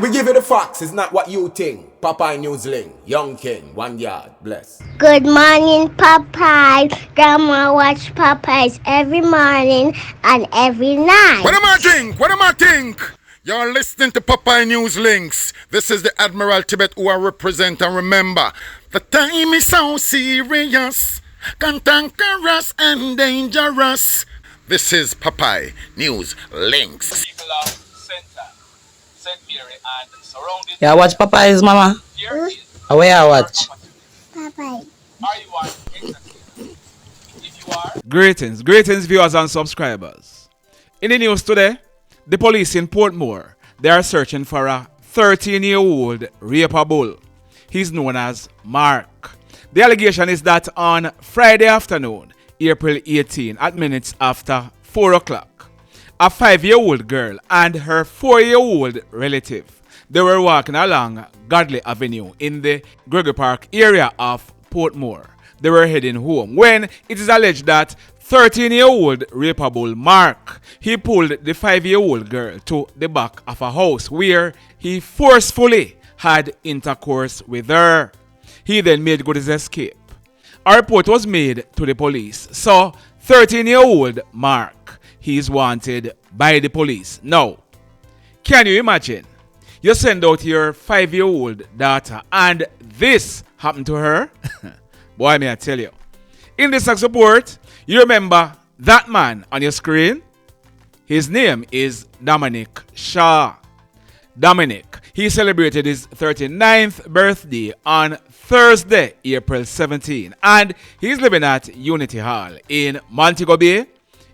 We give you the facts, it's not what you think. Popeye Newsling, Young King, 1 yard, bless. Good morning, Popeye. Grandma watch Popeyes every morning and every night. What am I drink? What am I think? You're listening to Popeye News Links. This is the Admiral Tibet who I represent, and remember, the time is so serious, cantankerous and dangerous. This is Popeye News Links. People of Center, St. Mary and surrounding. Yeah, watch Popeyes, mama. Here is Where I watch? Popeye. are you an entertainer? If you are, Greetings viewers and subscribers. In the news today, the police in Portmore, they are searching for a 13-year-old raper bull. He's known as Mark. The allegation is that on Friday afternoon, April 18, at minutes after 4 o'clock, a 5-year-old girl and her 4-year-old relative, they were walking along Godley Avenue in the Gregory Park area of Portmore. They were heading home when it is alleged that 13-year-old raper bull Mark, he pulled the 5-year-old girl to the back of a house where he forcefully had intercourse with her. He then made good his escape. A report was made to the police. So, 13-year-old Mark, he is wanted by the police. Now, can you imagine? You send out your 5-year-old daughter and this happened to her? Boy, may I tell you. In this sex report, you remember that man on your screen? His name is Dominic Shaw. Dominic, he celebrated his 39th birthday on Thursday, April 17, and he's living at Unity Hall in Montego Bay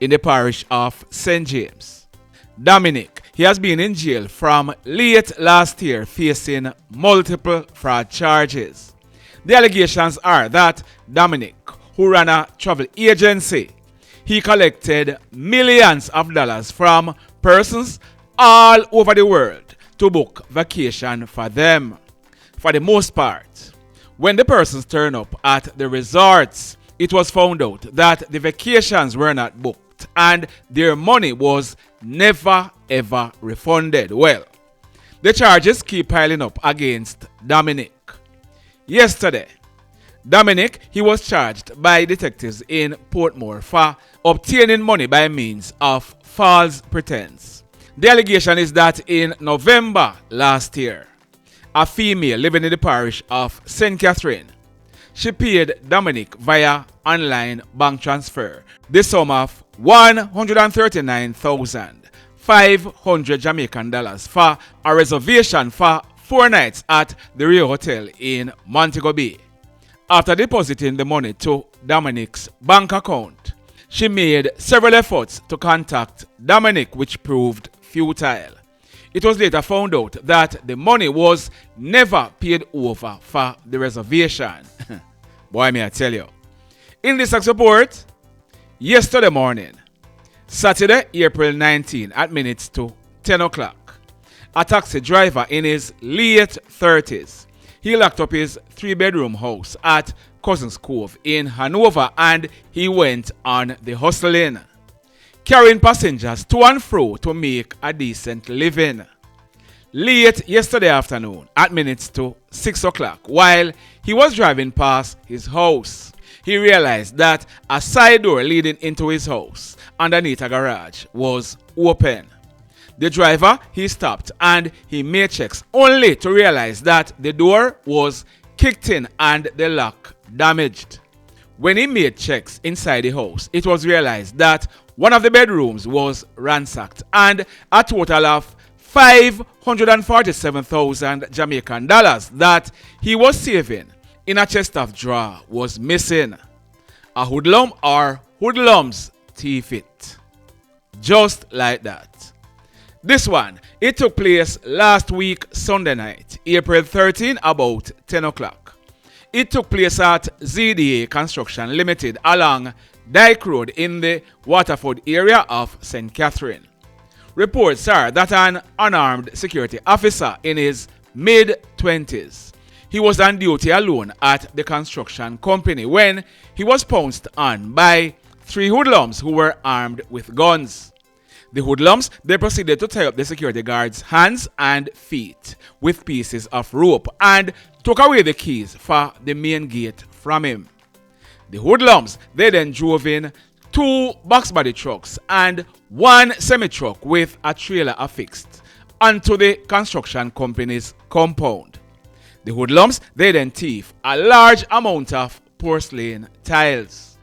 in the parish of St. James. Dominic, he has been in jail from late last year facing multiple fraud charges. The allegations are that Dominic, who ran a travel agency, he collected millions of dollars from persons all over the world to book vacation for them. For the most part, when the persons turn up at the resorts, it was found out that the vacations were not booked and their money was never ever refunded. Well, the charges keep piling up against Dominic. Yesterday, Dominic, he was charged by detectives in Portmore for obtaining money by means of false pretense. The allegation is that in November last year, a female living in the parish of St. Catherine, she paid Dominic via online bank transfer the sum of 139,500 Jamaican dollars for a reservation for 4 nights at the Rowe Hotel in Montego Bay. After depositing the money to Dominic's bank account, she made several efforts to contact Dominic, which proved futile. It was later found out that the money was never paid over for the reservation. Boy, may I tell you. In this sex report, yesterday morning, Saturday, April 19, at minutes to 10 o'clock, a taxi driver in his late 30s, he locked up his 3-bedroom house at Cousins Cove in Hanover and he went on the hustling, carrying passengers to and fro to make a decent living. Late yesterday afternoon, at minutes to 6 o'clock, while he was driving past his house, he realized that a side door leading into his house underneath a garage was open. The driver, he stopped and he made checks only to realize that the door was kicked in and the lock damaged. When he made checks inside the house, it was realized that one of the bedrooms was ransacked and a total of 547,000 Jamaican dollars that he was saving in a chest of drawer was missing. A hoodlum or hoodlums thief it. Just like that. This one, it took place last week Sunday night, April 13, about 10 o'clock. It took place at ZDA Construction Limited along Dyke Road in the Waterford area of St. Catherine. Reports are that an unarmed security officer in his mid-20s, he was on duty alone at the construction company when he was pounced on by 3 hoodlums who were armed with guns. The hoodlums, they proceeded to tie up the security guard's hands and feet with pieces of rope and took away the keys for the main gate from him. The hoodlums, they then drove in 2 box body trucks and 1 semi-truck with a trailer affixed onto the construction company's compound. The hoodlums, they then thief a large amount of porcelain tiles,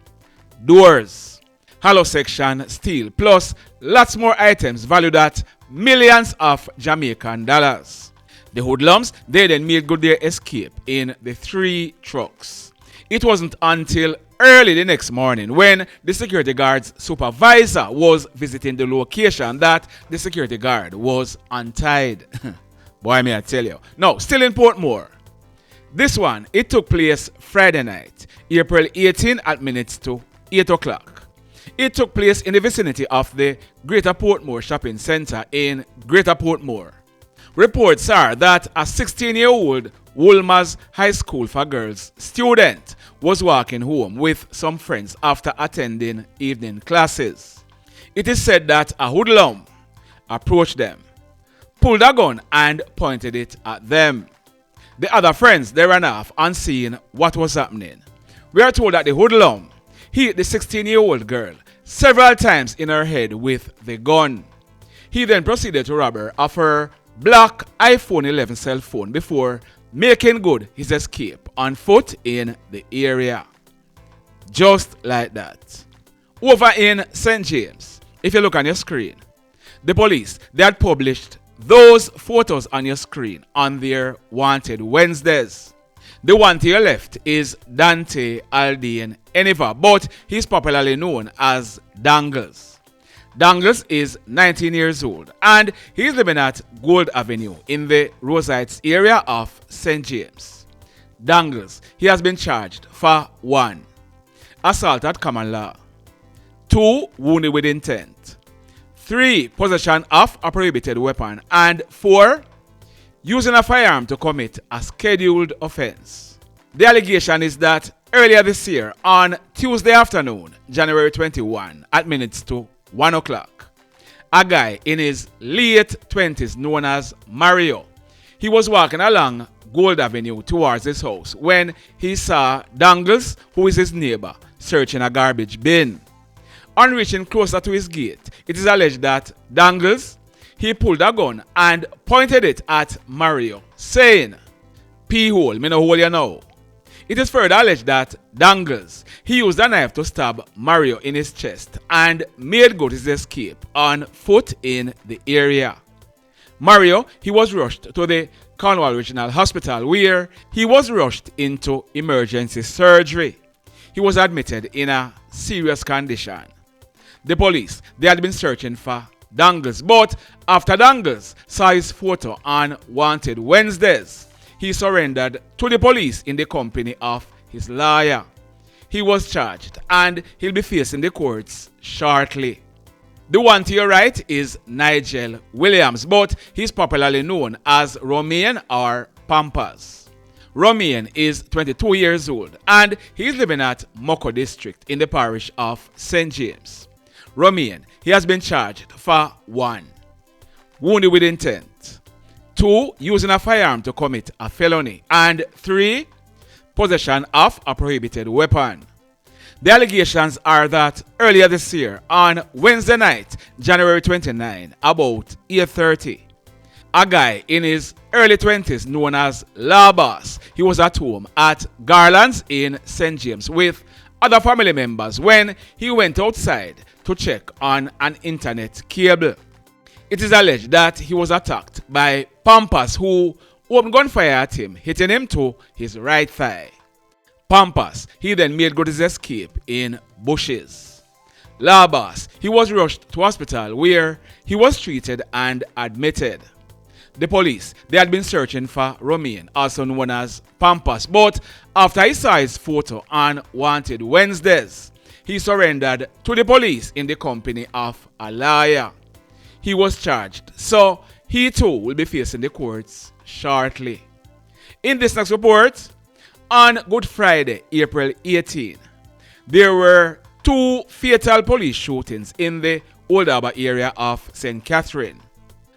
doors, hollow section steel, plus lots more items valued at millions of Jamaican dollars. The hoodlums, they then made good their escape in the 3 trucks. It wasn't until early the next morning when the security guard's supervisor was visiting the location that the security guard was untied. Boy, may I tell you. Now, still in Portmore. This one, it took place Friday night, April 18 at minutes to 8 o'clock. It took place in the vicinity of the Greater Portmore Shopping Center in Greater Portmore. Reports are that a 16-year-old Wolmer's High School for Girls student was walking home with some friends after attending evening classes. It is said that a hoodlum approached them, pulled a gun and pointed it at them. The other friends, they ran off unseen what was happening. We are told that the hoodlum hit the 16-year-old girl several times in her head with the gun. He then proceeded to rob her of her black iPhone 11 cell phone before making good his escape on foot in the area. Just like that. Over in St. James, if you look on your screen, the police, they had published those photos on your screen on their Wanted Wednesdays. The one to your left is Dantae, Aldane, Ennever, but he's popularly known as Dangles. Dangles is 19 years old and he's living at Gold Avenue in the Roseites area of St. James. Dangles, he has been charged for 1. Assault at common law, 2. Wounded with intent, 3. Possession of a prohibited weapon, and 4. Using a firearm to commit a scheduled offense. The allegation is that earlier this year, on Tuesday afternoon, January 21, at minutes to 1 o'clock, a guy in his late 20s known as Mario, he was walking along Gold Avenue towards his house when he saw Dangles, who is his neighbor, searching a garbage bin. On reaching closer to his gate, it is alleged that Dangles, he pulled a gun and pointed it at Mario, saying, "Pee hole, me no hole you now." It is further alleged that Dangles, he used a knife to stab Mario in his chest and made good his escape on foot in the area. Mario, he was rushed to the Cornwall Regional Hospital where he was rushed into emergency surgery. He was admitted in a serious condition. The police, they had been searching for Dangles, but after Dangles saw his photo on Wanted Wednesdays, he surrendered to the police in the company of his lawyer. He was charged and he'll be facing the courts shortly. The one to your right is Nigel Williams, but he's popularly known as Romaine or Pampas. Romaine is 22 years old and he's living at Moko District in the parish of St. James. Romaine, he has been charged for 1. Wounded with intent, 2. Using a firearm to commit a felony, and 3. Possession of a prohibited weapon. The allegations are that earlier this year, on Wednesday night, January 29, about 8:30, a guy in his early 20s known as Labas, he was at home at Garland's in St. James with other family members when he went outside to check on an internet cable. It is alleged that he was attacked by Pampas, who opened gunfire at him, hitting him to his right thigh. Pampas, he then made good his escape in bushes. Labas, he was rushed to hospital where he was treated and admitted. The police, they had been searching for Romaine, also known as Pampas, but after he saw his photo on Wanted Wednesdays, he surrendered to the police in the company of a lawyer. He was charged, so he too will be facing the courts shortly. In this next report, on Good Friday, April 18, there were 2 fatal police shootings in the Old Harbour area of St. Catherine.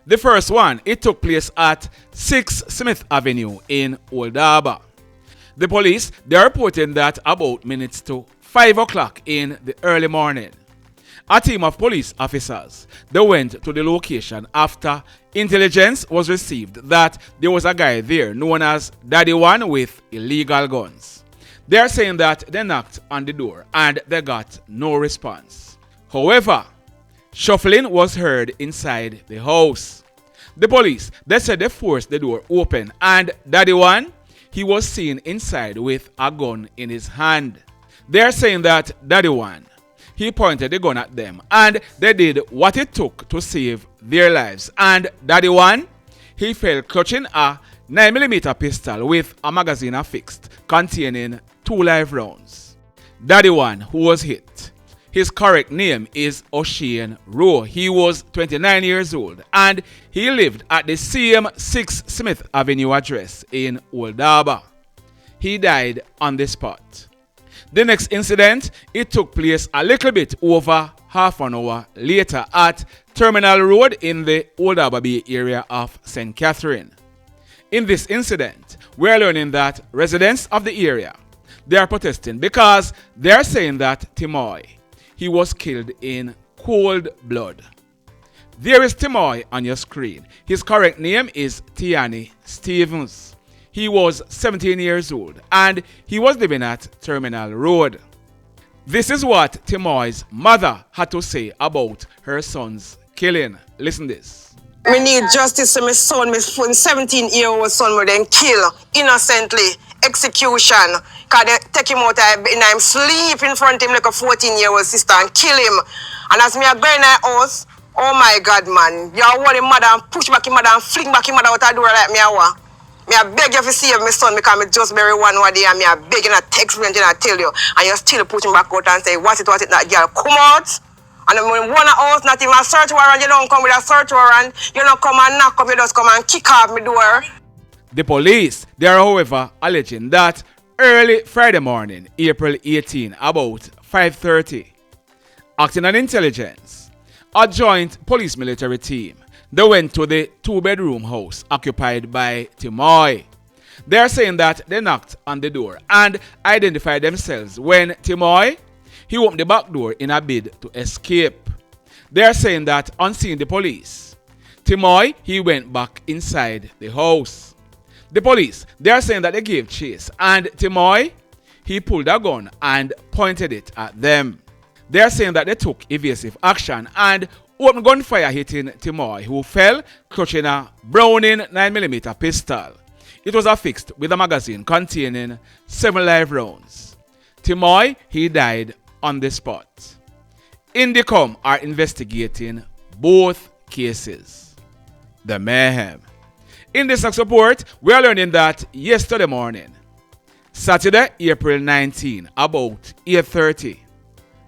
The first one, it took place at 6 Smith Avenue in Old Harbour. The police, they are reporting that about minutes to 5 o'clock in the early morning, a team of police officers, they went to the location after intelligence was received that there was a guy there known as Daddy One with illegal guns. They are saying that they knocked on the door and they got no response. However, shuffling was heard inside the house. The police, they said they forced the door open and Daddy One, he was seen inside with a gun in his hand. They are saying that Daddy One, he pointed the gun at them and they did what it took to save their lives. And Daddy One, he fell clutching a 9mm pistol with a magazine affixed containing 2 live rounds. Daddy One, who was hit, his correct name is Oshane Rowe. He was 29 years old and he lived at the same 6 Smith Avenue address in Old Harbour. He died on the spot. The next incident, it took place a little bit over half an hour later at Terminal Road in the Old Harbour Bay area of St. Catherine. In this incident, we are learning that residents of the area, they are protesting because they are saying that Timoy, he was killed in cold blood. There is Timoy on your screen. His correct name is Tianey Stevens. He was 17 years old and he was living at Terminal Road. This is what Timoy's mother had to say about her son's killing. Listen this. We need justice for my son, my 17-year-old son, who then kill innocently, execution. Because they take him out and him sleep in front of him like a 14-year-old sister and kill him. And as me a go in the house, oh my God, man, you hold him mother and push back him mother and fling back him mother out the door like me a wa. Me a beg you to save my son because me just bury one day and me a beg you to text me and I tell you. And you still push him back out and say, what it, that girl, come out. And when one house, not even a search warrant, you don't come with a search warrant, you don't come and knock up, you just come and kick off my door. The police, they are however alleging that early Friday morning, April 18, about 5:30, acting on intelligence, a joint police military team, they went to the 2-bedroom house occupied by Timoy. They are saying that they knocked on the door and identified themselves when Timoy, he opened the back door in a bid to escape. They are saying that on seeing the police, Timoy, he went back inside the house. The police, they are saying that they gave chase and Timoy, he pulled a gun and pointed it at them. They are saying that they took evasive action and open gunfire hitting Timoy, who fell clutching a Browning 9mm pistol. It was affixed with a magazine containing 7 live rounds. Timoy, he died on the spot. Indicom are investigating both cases. The mayhem. In this next report, we are learning that yesterday morning, Saturday, April 19, about 8:30,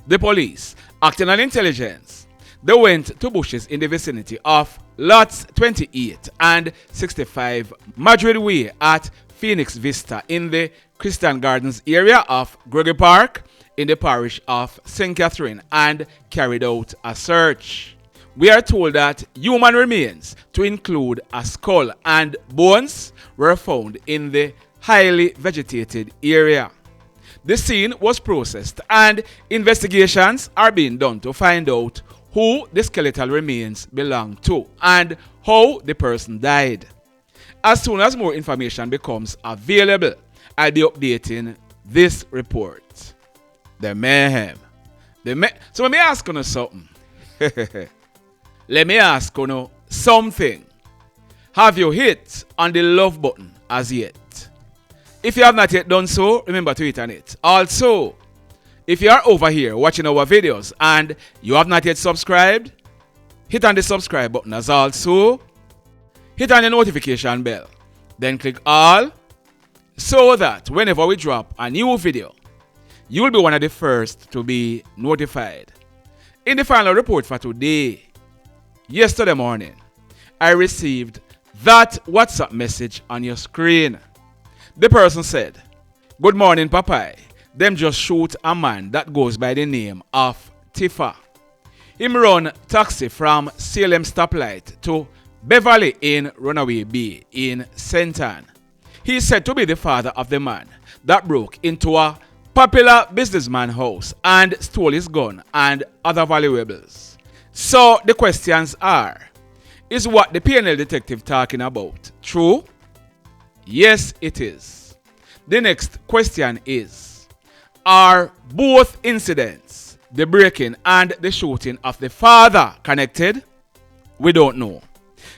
the police, acting on intelligence, they went to bushes in the vicinity of lots 28 and 65 Madrid Way at Phoenix Vista in the Christian Gardens area of Gregory Park in the parish of St. Catherine and carried out a search. We are told that human remains, to include a skull and bones, were found in the highly vegetated area. The scene was processed and investigations are being done to find out who the skeletal remains belong to and how the person died. As soon as more information becomes available, I'll be updating this report. The mayhem. So let me ask you something. Let me ask you something. Have you hit on the love button as yet? If you have not yet done so, remember to hit on it. Also, if you are over here watching our videos and you have not yet subscribed, hit on the subscribe button as also. Hit on the notification bell. Then click all so that whenever we drop a new video, you will be one of the first to be notified. In the final report for today, yesterday morning, I received that WhatsApp message on your screen. The person said, "Good morning, Papai. Them just shoot a man that goes by the name of Tiffa. Him run taxi from Salem stoplight to Beverly in Runaway Bay in St. Ann. He is said to be the father of the man that broke into a popular businessman house and stole his gun and other valuables. So the questions are, is what the PNL detective talking about true? Yes, it is. The next question is, are both incidents, the breaking and the shooting of the father, connected? We don't know.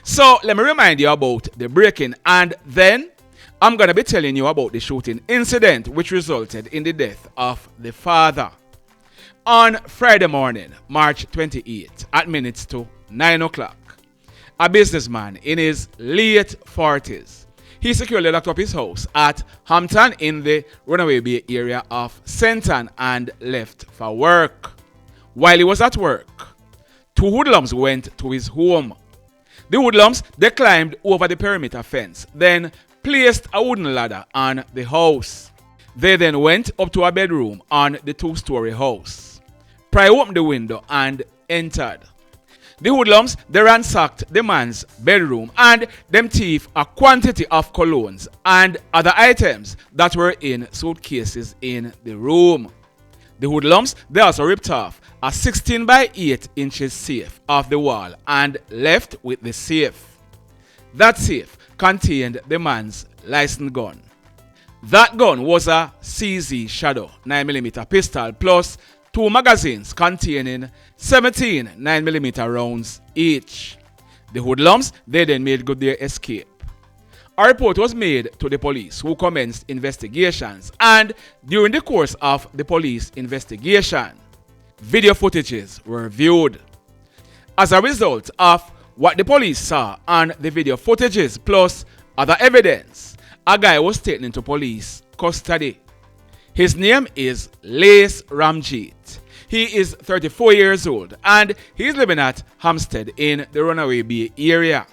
So let me remind you about the breaking, and then I'm going to be telling you about the shooting incident which resulted in the death of the father. On Friday morning, March 28th, at minutes to 9 o'clock, a businessman in his late 40s, he securely locked up his house at Hampton in the Runaway Bay area of St. Ann and left for work. While he was at work, two hoodlums went to his home. The hoodlums, they climbed over the perimeter fence, then placed a wooden ladder on the house. They then went up to a bedroom on the two-story house. Pry opened the window and entered. The hoodlums, they ransacked the man's bedroom and them thief a quantity of colognes and other items that were in suitcases in the room. The hoodlums, they also ripped off a 16 by 8 inches safe off the wall and left with the safe. That safe contained the man's licensed gun. That gun was a CZ Shadow 9mm pistol plus 2 magazines containing 17 9mm rounds each. The hoodlums, they then made good their escape. A report was made to the police, who commenced investigations, and during the course of the police investigation, video footages were viewed. As a result of what the police saw on the video footages plus other evidence, a guy was taken into police custody. His name is Ramjeet. He is 34 years old and he is living at Hampstead in the Runaway Bay area.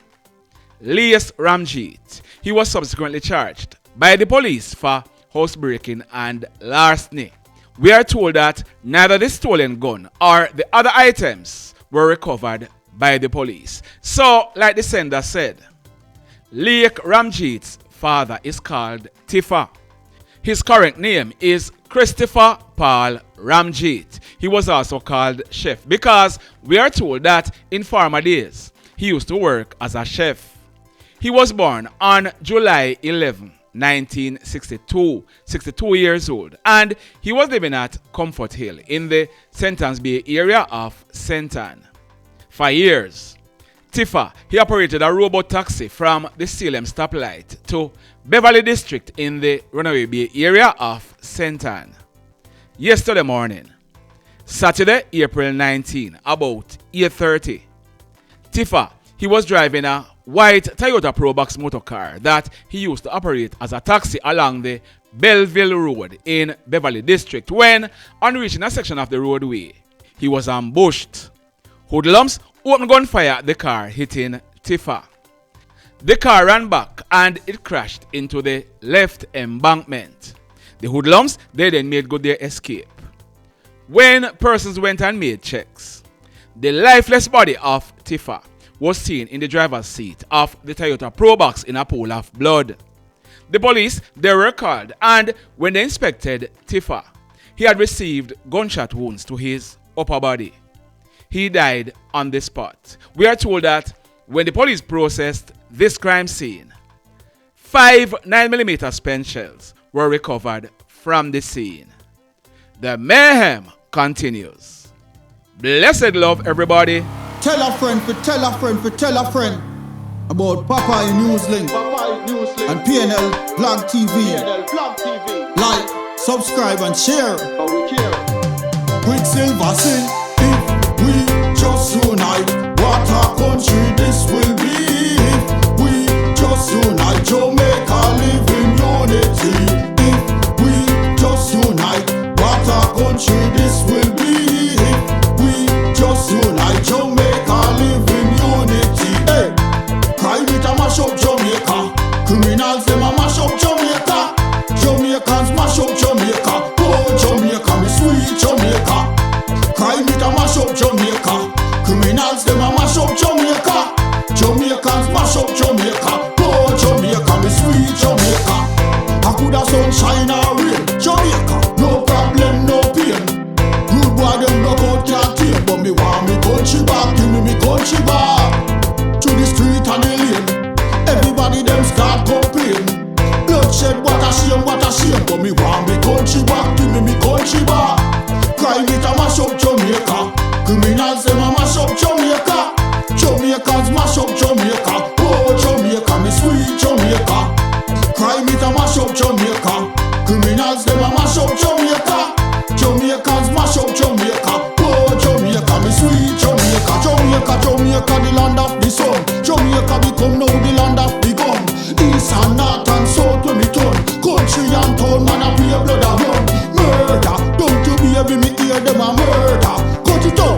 Ramjeet, he was subsequently charged by the police for housebreaking and larceny. We are told that neither the stolen gun or the other items were recovered by the police. So, like the sender said, Ramjeet's father is called Tiffa. His current name is Christopher Paul Ramjeet. He was also called Chef because we are told that in former days he used to work as a chef. He was born on July 11, 1962, 62 years old, and he was living at Comfort Hill in the St. Ann's Bay area of St. Ann. For years, Tiffa, he operated a robot taxi from the Salem stoplight to Beverly District in the Runaway Bay area of St. Ann. Yesterday morning, Saturday, April 19, about 8:30, Tiffa, he was driving a white Toyota Probox motor car that he used to operate as a taxi along the Belleville Road in Beverly District when, on reaching a section of the roadway, he was ambushed. Hoodlums opened gunfire at the car, hitting Tiffa. The car ran back and it crashed into the left embankment. The hoodlums, they then made good their escape. When persons went and made checks, the lifeless body of Tiffa was seen in the driver's seat of the Toyota Probox in a pool of blood. The police, they were called, and when they inspected Tiffa, he had received gunshot wounds to his upper body. He died on the spot. We are told that when the police processed this crime scene, 5 9mm spent shells were recovered from the scene. The mayhem continues. Blessed love, everybody. Tell a friend for tell a friend for tell a friend about Popeye Newslink and PNL Blog TV. Like, subscribe and share. Quicksilver sing, if we just unite, what a country this will be. If we just unite, Jamaica live in unity. If we just unite, what a country this will be. If we just unite, Jamaica live in unity. Hey, crime it a mash up Jamaica. Criminals them a mash up Jamaica. Jamaicans mash up Jamaica. Oh Jamaica, me sweet Jamaica. Crime it a mash up Jamaica. country bar. To the street and the lane, everybody them start complain. Bloodshed, what a shame, what a shame. But me want me country back, give me country bar. Crime it a mash up Jamaica. Criminals them a mash up Jamaica. Jamaicans mash up Jamaica. Oh Jamaica, me sweet Jamaica. Crime it a mash up Jamaica. Criminals them a mash up Jamaica. Jamaicans mash up Jamaica. Oh Jamaica, me sweet Jamaica. Jamaica, Jamaica, the land of the sun. Jamaica become now the land of the gun. East and north and south when me turn. Country and town, man a pay blood a run. Murder, don't you baby me hear them a murder. Cut it out.